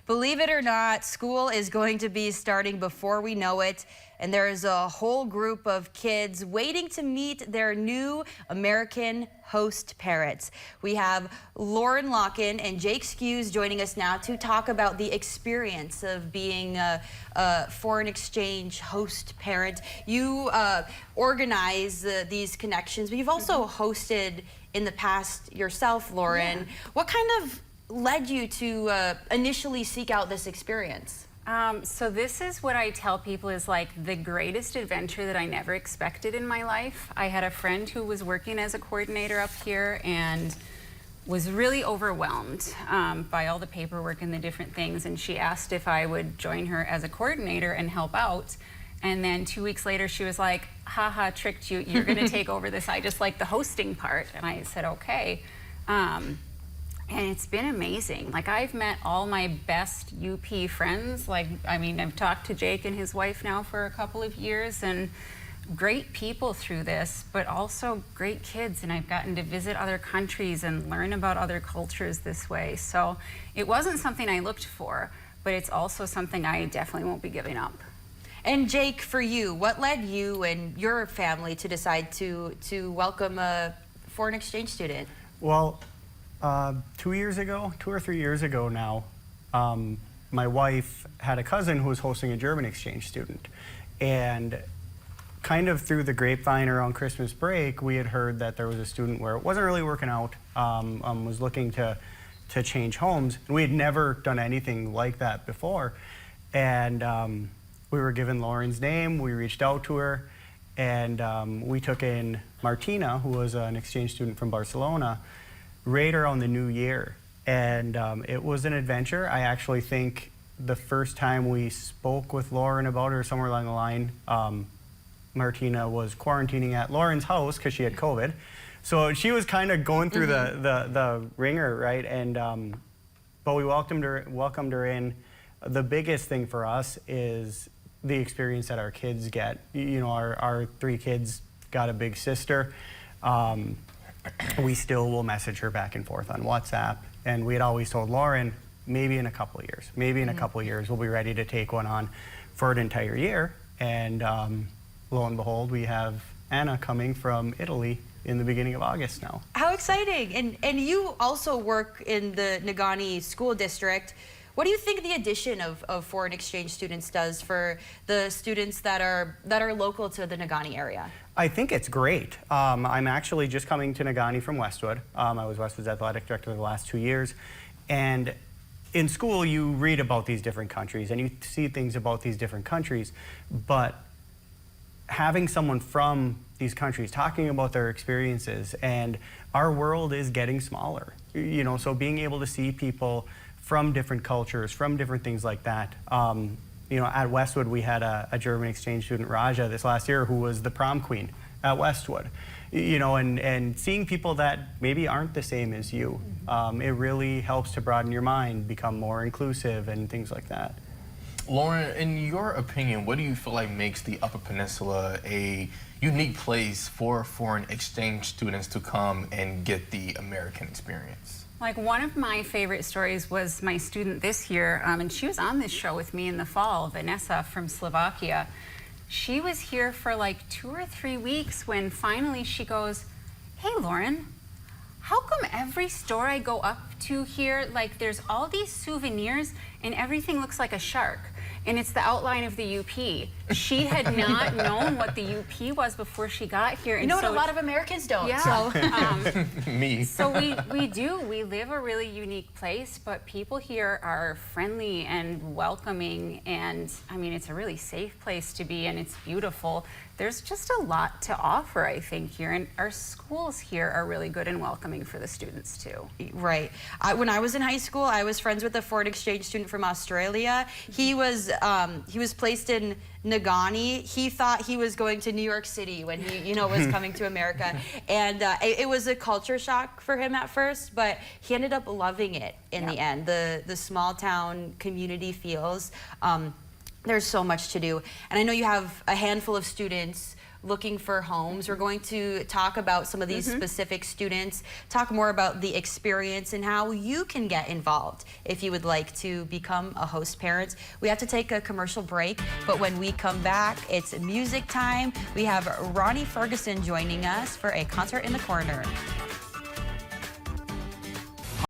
Believe it or not, school is going to be starting before we know it, and there is a whole group of kids waiting to meet their new American host parents. We have Lachen and Jake Skewis joining us now to talk about the experience of being a foreign exchange host parent. You organize these connections, but you've also hosted in the past yourself, Lachen. Yeah. What kind of led you to initially seek out this experience? So this is what I tell people is like the greatest adventure that I never expected in my life. I had a friend who was working as a coordinator up here and was really overwhelmed by all the paperwork and the different things, and she asked if I would join her as a coordinator and help out. And then 2 weeks later she was like, haha, tricked you, you're gonna take over this. I just like the hosting part. And I said, okay. And it's been amazing. Like, I've met all my best UP friends. Like, I mean, I've talked to Jake and his wife now for a couple of years, and great people through this, but also great kids. And I've gotten to visit other countries and learn about other cultures this way. So it wasn't something I looked for, but it's also something I definitely won't be giving up. And Jake, for you, what led you and your family to decide to welcome a foreign exchange student? Well, 2 or 3 years ago now, my wife had a cousin who was hosting a German exchange student. And kind of through the grapevine around Christmas break, we had heard that there was a student where it wasn't really working out, was looking to change homes. And we had never done anything like that before. And we were given Lauren's name, we reached out to her, and we took in Martina, who was an exchange student from Barcelona, right around the new year. And it was an adventure. I actually think the first time we spoke with Lauren about her, somewhere along the line, Martina was quarantining at Lauren's house because she had COVID. So she was kind of going through the ringer, right? And but we welcomed her in. The biggest thing for us is the experience that our kids get. You know, our 3 kids got a big sister. We still will message her back and forth on WhatsApp. And we had always told Lauren, maybe in a couple of years, we'll be ready to take one on for an entire year. And lo and behold, we have Anna coming from Italy in the beginning of August now. How exciting. And you also work in the Negaunee School District. What do you think the addition of foreign exchange students does for the students that are local to the Negaunee area? I think it's great. I'm actually just coming to Negaunee from Westwood. I was Westwood's athletic director the last 2 years. And in school, you read about these different countries and you see things about these different countries. But having someone from these countries talking about their experiences, and our world is getting smaller. You know, so being able to see people from different cultures, from different things like that. You know, at Westwood, we had a German exchange student, Raja, this last year, who was the prom queen at Westwood. You know, and seeing people that maybe aren't the same as you, it really helps to broaden your mind, become more inclusive, and things like that. Lauren, in your opinion, what do you feel like makes the Upper Peninsula a unique place for foreign exchange students to come and get the American experience? Like, one of my favorite stories was my student this year, and she was on this show with me in the fall, Vanessa from Slovakia. She was here for like 2 or 3 weeks when finally she goes, hey Lauren, how come every store I go up to here, like there's all these souvenirs and everything looks like a shark? And it's the outline of the UP. She had not known what the UP was before she got here. And you know what a lot of Americans don't. Yeah. So. Me. So we live a really unique place, but people here are friendly and welcoming, and I mean, it's a really safe place to be, and it's beautiful. There's just a lot to offer, I think, here, and our schools here are really good and welcoming for the students too. Right. When I was in high school, I was friends with a foreign exchange student from Australia. He was placed in Negaunee. He thought he was going to New York City when he, was coming to America, and it was a culture shock for him at first, but he ended up loving it in the end. The small town community feels. There's so much to do, and I know you have a handful of students looking for homes. We're going to talk about some of these specific students, talk more about the experience and how you can get involved if you would like to become a host parent. We have to take a commercial break, but when we come back, it's music time. We have Ronnie Ferguson joining us for a concert in the corner.